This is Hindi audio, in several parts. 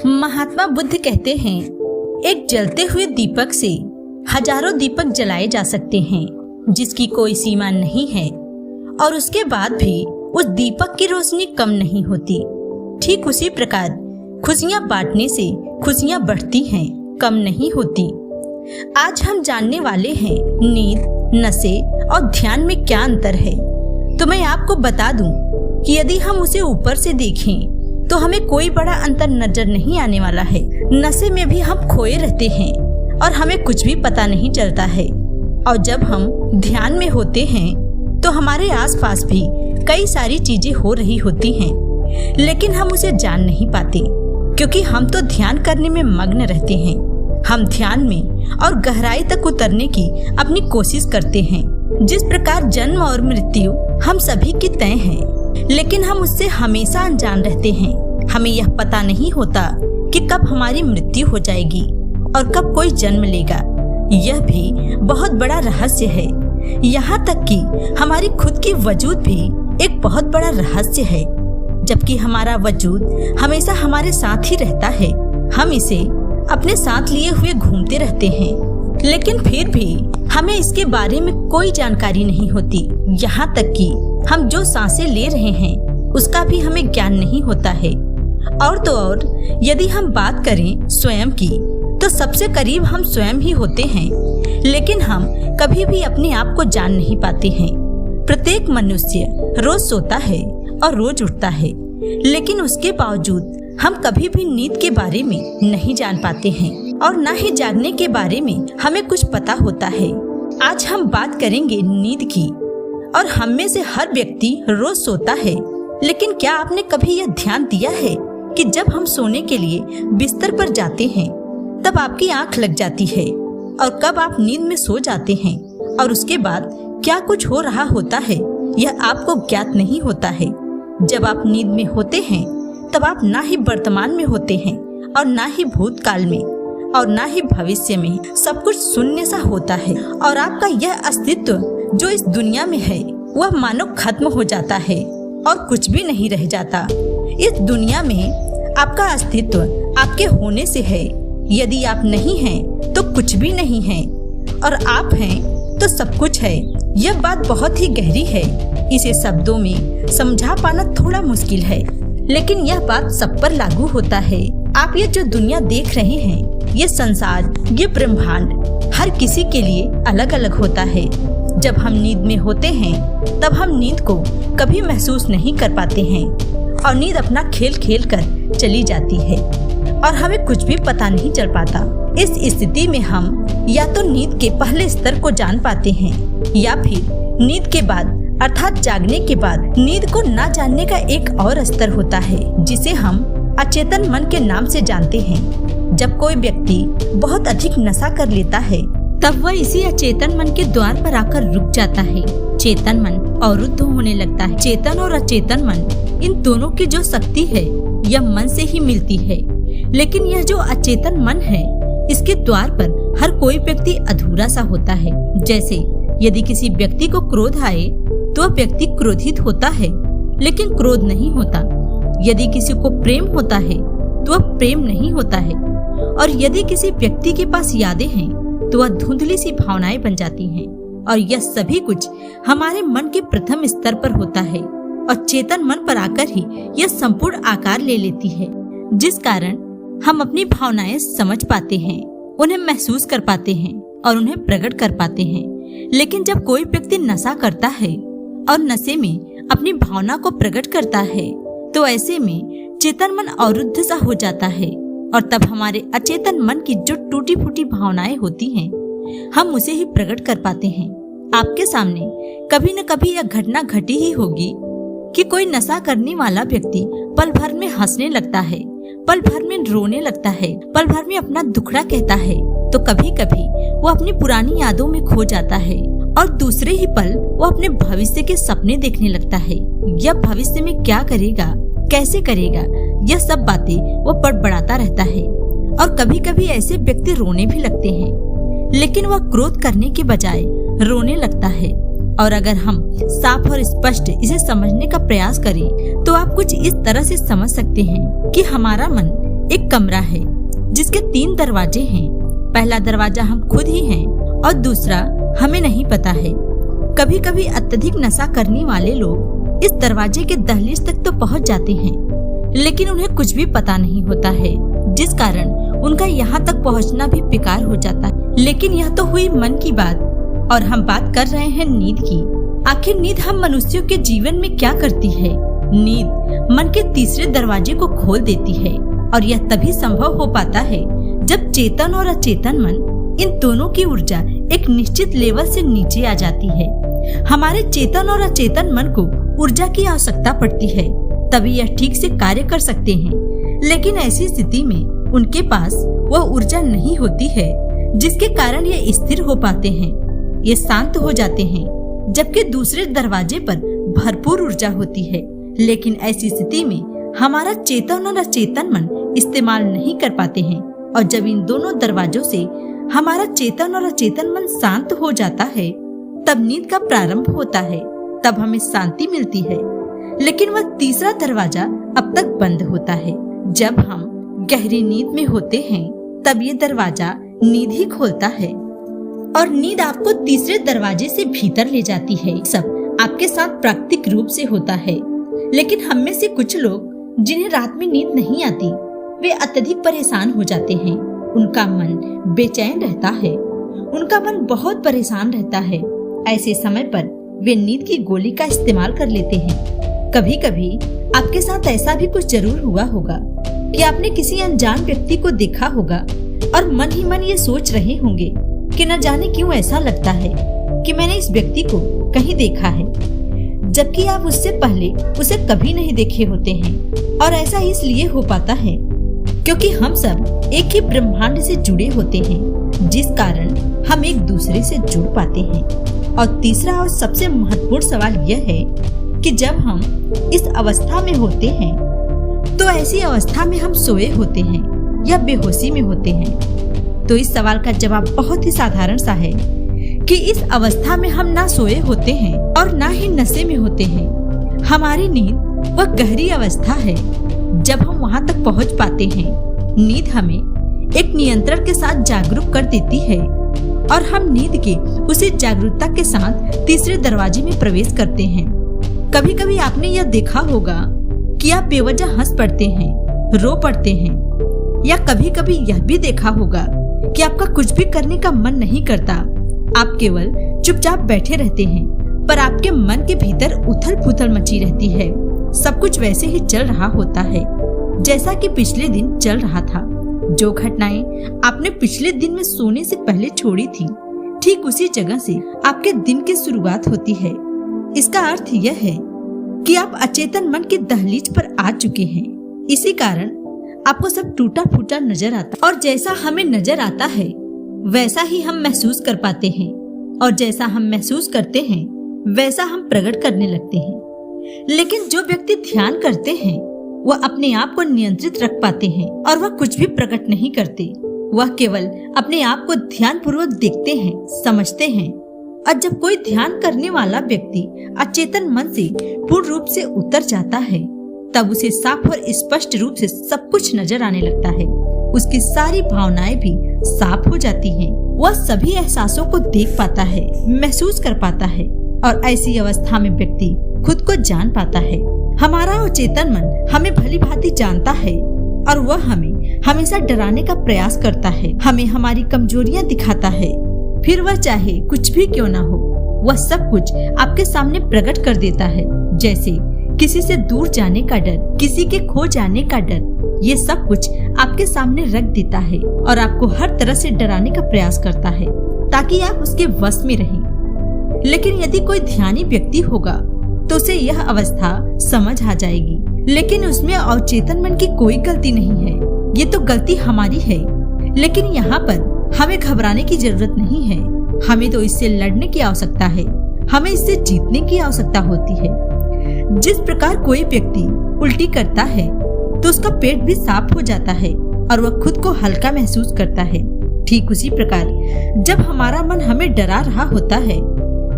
महात्मा बुद्ध कहते हैं, एक जलते हुए दीपक से हजारों दीपक जलाए जा सकते हैं जिसकी कोई सीमा नहीं है और उसके बाद भी उस दीपक की रोशनी कम नहीं होती। ठीक उसी प्रकार खुशियाँ बांटने से खुशियाँ बढ़ती हैं, कम नहीं होती। आज हम जानने वाले हैं नींद, नशे और ध्यान में क्या अंतर है। तो मैं आपको बता दूं कि यदि हम उसे ऊपर से देखें तो हमें कोई बड़ा अंतर नजर नहीं आने वाला है। नशे में भी हम खोए रहते हैं और हमें कुछ भी पता नहीं चलता है, और जब हम ध्यान में होते हैं तो हमारे आसपास भी कई सारी चीजें हो रही होती हैं, लेकिन हम उसे जान नहीं पाते क्योंकि हम तो ध्यान करने में मग्न रहते हैं। हम ध्यान में और गहराई तक उतरने की अपनी कोशिश करते हैं। जिस प्रकार जन्म और मृत्यु हम सभी की तय है, लेकिन हम उससे हमेशा अनजान रहते हैं। हमें यह पता नहीं होता कि कब हमारी मृत्यु हो जाएगी और कब कोई जन्म लेगा। यह भी बहुत बड़ा रहस्य है। यहाँ तक कि हमारी खुद की वजूद भी एक बहुत बड़ा रहस्य है। जबकि हमारा वजूद हमेशा हमारे साथ ही रहता है, हम इसे अपने साथ लिए हुए घूमते रहते हैं, लेकिन फिर भी हमें इसके बारे में कोई जानकारी नहीं होती। यहाँ तक कि हम जो सांसें ले रहे हैं उसका भी हमें ज्ञान नहीं होता है। और तो और यदि हम बात करें स्वयं की, तो सबसे करीब हम स्वयं ही होते हैं, लेकिन हम कभी भी अपने आप को जान नहीं पाते हैं। प्रत्येक मनुष्य रोज सोता है और रोज उठता है, लेकिन उसके बावजूद हम कभी भी नींद के बारे में नहीं जान पाते हैं और न ही जागने के बारे में हमें कुछ पता होता है। आज हम बात करेंगे नींद की, और हम में से हर व्यक्ति रोज सोता है, लेकिन क्या आपने कभी यह ध्यान दिया है कि जब हम सोने के लिए बिस्तर पर जाते हैं तब आपकी आंख लग जाती है, और कब आप नींद में सो जाते हैं और उसके बाद क्या कुछ हो रहा होता है यह आपको ज्ञात नहीं होता है। जब आप नींद में होते हैं तब आप ना ही वर्तमान में होते हैं और ना ही भूतकाल में और ना ही भविष्य में। सब कुछ शून्य सा होता है और आपका यह अस्तित्व जो इस दुनिया में है वह मानो खत्म हो जाता है और कुछ भी नहीं रह जाता। इस दुनिया में आपका अस्तित्व आपके होने से है। यदि आप नहीं हैं तो कुछ भी नहीं है, और आप हैं तो सब कुछ है। यह बात बहुत ही गहरी है। इसे शब्दों में समझा पाना थोड़ा मुश्किल है, लेकिन यह बात सब पर लागू होता है। आप ये जो दुनिया देख रहे हैं, ये संसार, ये ब्रह्मांड हर किसी के लिए अलग अलग होता है। जब हम नींद में होते हैं तब हम नींद को कभी महसूस नहीं कर पाते हैं और नींद अपना खेल खेल कर चली जाती है और हमें कुछ भी पता नहीं चल पाता। इस स्थिति में हम या तो नींद के पहले स्तर को जान पाते हैं या फिर नींद के बाद अर्थात जागने के बाद नींद को ना जानने का एक और स्तर होता है, जिसे हम अचेतन मन के नाम से जानते हैं। जब कोई व्यक्ति बहुत अधिक नशा कर लेता है तब वह इसी अचेतन मन के द्वार पर आकर रुक जाता है। चेतन मन अवरुद्ध होने लगता है। चेतन और अचेतन मन, इन दोनों की जो शक्ति है यह मन से ही मिलती है, लेकिन यह जो अचेतन मन है इसके द्वार पर हर कोई व्यक्ति अधूरा सा होता है। जैसे यदि किसी व्यक्ति को क्रोध आए तो वह व्यक्ति क्रोधित होता है, लेकिन क्रोध नहीं होता। यदि किसी को प्रेम होता है तो वह प्रेम नहीं होता है, और यदि किसी व्यक्ति के पास यादें हैं तो वह धुंधली सी भावनाएं बन जाती हैं। और यह सभी कुछ हमारे मन के प्रथम स्तर पर होता है और चेतन मन पर आकर ही यह संपूर्ण आकार ले लेती है, जिस कारण हम अपनी भावनाएं समझ पाते हैं, उन्हें महसूस कर पाते हैं और उन्हें प्रकट कर पाते हैं। लेकिन जब कोई व्यक्ति नशा करता है और नशे में अपनी भावना को प्रकट करता है तो ऐसे में चेतन मन अवरुद्ध सा हो जाता है, और तब हमारे अचेतन मन की जो टूटी फूटी भावनाएं होती हैं हम उसे ही प्रकट कर पाते हैं। आपके सामने कभी न कभी यह घटना घटी ही होगी कि कोई नशा करने वाला व्यक्ति पल भर में हंसने लगता है, पल भर में रोने लगता है, पल भर में अपना दुखड़ा कहता है, तो कभी कभी वो अपनी पुरानी यादों में खो जाता है और दूसरे ही पल वो अपने भविष्य के सपने देखने लगता है। यह भविष्य में क्या करेगा, कैसे करेगा, यह सब बातें वो बड़बड़ाता रहता है। और कभी कभी ऐसे व्यक्ति रोने भी लगते हैं, लेकिन वह क्रोध करने के बजाय रोने लगता है। और अगर हम साफ और स्पष्ट इसे समझने का प्रयास करें तो आप कुछ इस तरह से समझ सकते हैं कि हमारा मन एक कमरा है जिसके 3 दरवाजे हैं। पहला दरवाजा हम खुद ही हैं और दूसरा हमें नहीं पता है। कभी कभी अत्यधिक नशा करने वाले लोग इस दरवाजे के दहलीज तक तो पहुंच जाते हैं, लेकिन उन्हें कुछ भी पता नहीं होता है, जिस कारण उनका यहाँ तक पहुँचना भी बेकार हो जाता है। लेकिन यह तो हुई मन की बात, और हम बात कर रहे हैं नींद की। आखिर नींद हम मनुष्यों के जीवन में क्या करती है? नींद मन के तीसरे दरवाजे को खोल देती है, और यह तभी संभव हो पाता है जब चेतन और अचेतन मन, इन दोनों की ऊर्जा एक निश्चित लेवल से नीचे आ जाती है। हमारे चेतन और अचेतन मन को ऊर्जा की आवश्यकता पड़ती है, तभी यह ठीक से कार्य कर सकते हैं। लेकिन ऐसी स्थिति में उनके पास वह ऊर्जा नहीं होती है जिसके कारण ये स्थिर हो पाते हैं, ये शांत हो जाते हैं, जबकि दूसरे दरवाजे पर भरपूर ऊर्जा होती है। लेकिन ऐसी स्थिति में हमारा चेतन और अचेतन मन इस्तेमाल नहीं कर पाते हैं, और जब इन दोनों दरवाजों से हमारा चेतन और अचेतन मन शांत हो जाता है, तब नींद का प्रारंभ होता है, तब हमें शांति मिलती है। लेकिन वह तीसरा दरवाजा अब तक बंद होता है। जब हम गहरी नींद में होते हैं, तब ये दरवाजा नींद ही खोलता है, और नींद आपको तीसरे दरवाजे से भीतर ले जाती है। सब आपके साथ प्राकृतिक रूप से होता है। लेकिन हम में से कुछ लोग जिन्हें रात में नींद नहीं आती, वे अत्यधिक परेशान हो जाते हैं। उनका मन बेचैन रहता है, उनका मन बहुत परेशान रहता है। ऐसे समय पर वे नींद की गोली का इस्तेमाल कर लेते हैं। कभी कभी आपके साथ ऐसा भी कुछ जरूर हुआ होगा कि आपने किसी अनजान व्यक्ति को देखा होगा और मन ही मन ये सोच रहे होंगे कि न जाने क्यों ऐसा लगता है कि मैंने इस व्यक्ति को कहीं देखा है, जबकि आप उससे पहले उसे कभी नहीं देखे होते हैं। और ऐसा इसलिए हो पाता है क्योंकि हम सब एक ही ब्रह्मांड से जुड़े होते हैं, जिस कारण हम एक दूसरे से जुड़ पाते हैं। और तीसरा और सबसे महत्वपूर्ण सवाल यह है कि जब हम इस अवस्था में होते हैं, तो ऐसी अवस्था में हम सोए होते हैं या बेहोशी में होते हैं। तो इस सवाल का जवाब बहुत ही साधारण सा है कि इस अवस्था में हम ना सोए होते हैं और ना ही नशे में होते हैं। हमारी नींद वह गहरी अवस्था है जब हम वहाँ तक पहुँच पाते हैं। नींद हमें एक नियंत्रण के साथ जागरूक कर देती है, और हम नींद के उसी जागरूकता के साथ तीसरे दरवाजे में प्रवेश करते हैं। कभी कभी आपने यह देखा होगा कि आप बेवजह हंस पड़ते हैं, रो पड़ते हैं, या कभी कभी यह भी देखा होगा कि आपका कुछ भी करने का मन नहीं करता। आप केवल चुपचाप बैठे रहते हैं, पर आपके मन के भीतर उथल पुथल मची रहती है। सब कुछ वैसे ही चल रहा होता है जैसा कि पिछले दिन चल रहा था। जो घटनाएं आपने पिछले दिन में सोने से पहले छोड़ी थी, ठीक उसी जगह से आपके दिन की शुरुआत होती है। इसका अर्थ यह है कि आप अचेतन मन के दहलीज पर आ चुके हैं। इसी कारण आपको सब टूटा फूटा नजर आता, और जैसा हमें नजर आता है वैसा ही हम महसूस कर पाते हैं, और जैसा हम महसूस करते हैं वैसा हम प्रकट करने लगते हैं। लेकिन जो व्यक्ति ध्यान करते हैं वह अपने आप को नियंत्रित रख पाते हैं, और वह कुछ भी प्रकट नहीं करते। वह केवल अपने आप को ध्यान पूर्वक देखते हैं, समझते हैं। और जब कोई ध्यान करने वाला व्यक्ति अचेतन मन से पूर्ण रूप से उतर जाता है, तब उसे साफ और स्पष्ट रूप से सब कुछ नजर आने लगता है। उसकी सारी भावनाएं भी साफ हो जाती हैं। वह सभी एहसासों को देख पाता है, महसूस कर पाता है, और ऐसी अवस्था में व्यक्ति खुद को जान पाता है। हमारा अचेतन मन हमें भली भांति जानता है, और वह हमें हमेशा डराने का प्रयास करता है, हमें हमारी कमजोरियां दिखाता है। फिर वह चाहे कुछ भी क्यों ना हो, वह सब कुछ आपके सामने प्रकट कर देता है। जैसे किसी से दूर जाने का डर, किसी के खो जाने का डर, ये सब कुछ आपके सामने रख देता है और आपको हर तरह से डराने का प्रयास करता है ताकि आप उसके वश में रहें। लेकिन यदि कोई ध्यानी व्यक्ति होगा तो उसे यह अवस्था समझ आ जाएगी। लेकिन उसमें अवचेतन मन की कोई गलती नहीं है, ये तो गलती हमारी है। लेकिन यहाँ पर हमें घबराने की जरूरत नहीं है, हमें तो इससे लड़ने की आवश्यकता है, हमें इससे जीतने की आवश्यकता होती है। जिस प्रकार कोई व्यक्ति उल्टी करता है तो उसका पेट भी साफ हो जाता है और वह खुद को हल्का महसूस करता है, ठीक उसी प्रकार जब हमारा मन हमें डरा रहा होता है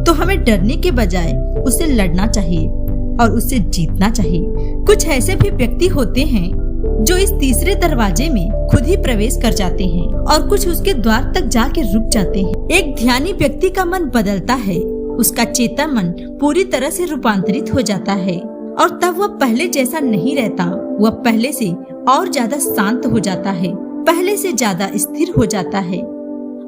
तो हमें डरने के बजाय उससे लड़ना चाहिए और उससे जीतना चाहिए। कुछ ऐसे भी व्यक्ति होते हैं जो इस तीसरे दरवाजे में खुद ही प्रवेश कर जाते हैं और कुछ उसके द्वार तक जाके रुक जाते हैं। एक ध्यानी व्यक्ति का मन बदलता है, उसका चेतन मन पूरी तरह से रूपांतरित हो जाता है और तब वह पहले जैसा नहीं रहता। वह पहले से और ज्यादा शांत हो जाता है, पहले से ज्यादा स्थिर हो जाता है।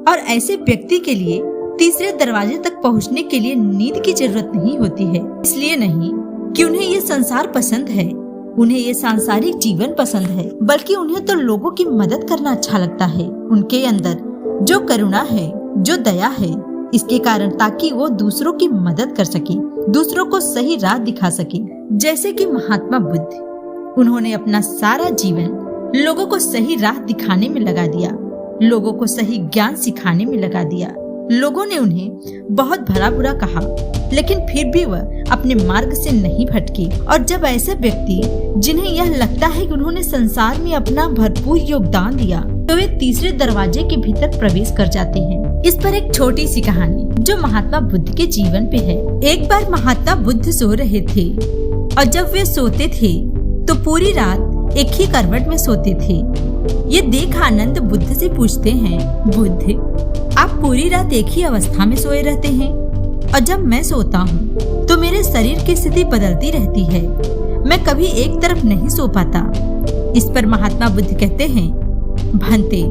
और ऐसे व्यक्ति के लिए तीसरे दरवाजे तक पहुंचने के लिए नींद की जरूरत नहीं होती है। इसलिए नहीं कि उन्हें ये संसार पसंद है, उन्हें ये सांसारिक जीवन पसंद है, बल्कि उन्हें तो लोगों की मदद करना अच्छा लगता है। उनके अंदर जो करुणा है, जो दया है, इसके कारण ताकि वो दूसरों की मदद कर सके, दूसरों को सही राह दिखा सके। जैसे कि महात्मा बुद्ध, उन्होंने अपना सारा जीवन लोगों को सही राह दिखाने में लगा दिया, लोगों को सही ज्ञान सिखाने में लगा दिया। लोगों ने उन्हें बहुत भला बुरा कहा, लेकिन फिर भी वह अपने मार्ग से नहीं भटके। और जब ऐसे व्यक्ति जिन्हें यह लगता है कि उन्होंने संसार में अपना भरपूर योगदान दिया, तो वे तीसरे दरवाजे के भीतर प्रवेश कर जाते हैं। इस पर एक छोटी सी कहानी जो महात्मा बुद्ध के जीवन पे है। एक बार महात्मा बुद्ध सो रहे थे और जब वे सोते थे तो पूरी रात एक ही करवट में सोते थे। ये देख आनंद बुद्ध से पूछते हैं, बुद्ध, आप पूरी रात एक ही अवस्था में सोए रहते हैं और जब मैं सोता हूँ तो मेरे शरीर की स्थिति बदलती रहती है, मैं कभी एक तरफ नहीं सो पाता। इस पर महात्मा बुद्ध कहते हैं, भंते,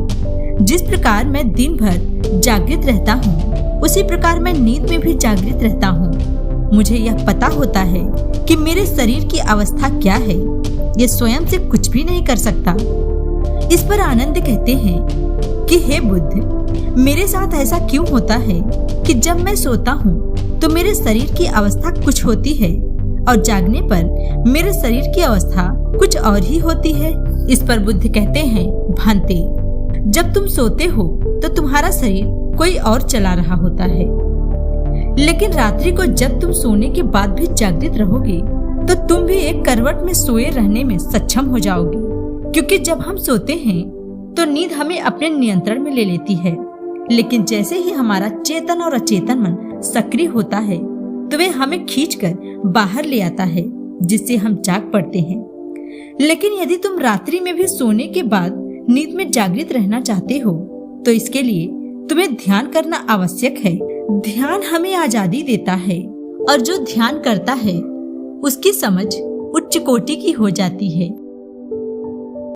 जिस प्रकार मैं दिन भर जागृत रहता हूँ उसी प्रकार मैं नींद में भी जागृत रहता हूँ। मुझे यह पता होता है कि मेरे शरीर की अवस्था क्या है, ये स्वयं से कुछ भी नहीं कर सकता। इस पर आनंद कहते हैं कि हे बुद्ध, मेरे साथ ऐसा क्यों होता है कि जब मैं सोता हूँ तो मेरे शरीर की अवस्था कुछ होती है और जागने पर मेरे शरीर की अवस्था कुछ और ही होती है। इस पर बुद्ध कहते हैं, भांते, जब तुम सोते हो तो तुम्हारा शरीर कोई और चला रहा होता है, लेकिन रात्रि को जब तुम सोने के बाद भी जागृत रहोगे तो तुम भी एक करवट में सोए रहने में सक्षम हो जाओगे। क्योंकि जब हम सोते हैं तो नींद हमें अपने नियंत्रण में ले लेती है, लेकिन जैसे ही हमारा चेतन और अचेतन मन सक्रिय होता है तो वे हमें खींचकर बाहर ले आता है, जिससे हम जाग पड़ते हैं। लेकिन यदि तुम रात्रि में भी सोने के बाद नींद में जागृत रहना चाहते हो तो इसके लिए तुम्हें ध्यान करना आवश्यक है। ध्यान हमें आजादी देता है और जो ध्यान करता है उसकी समझ उच्च कोटि की हो जाती है।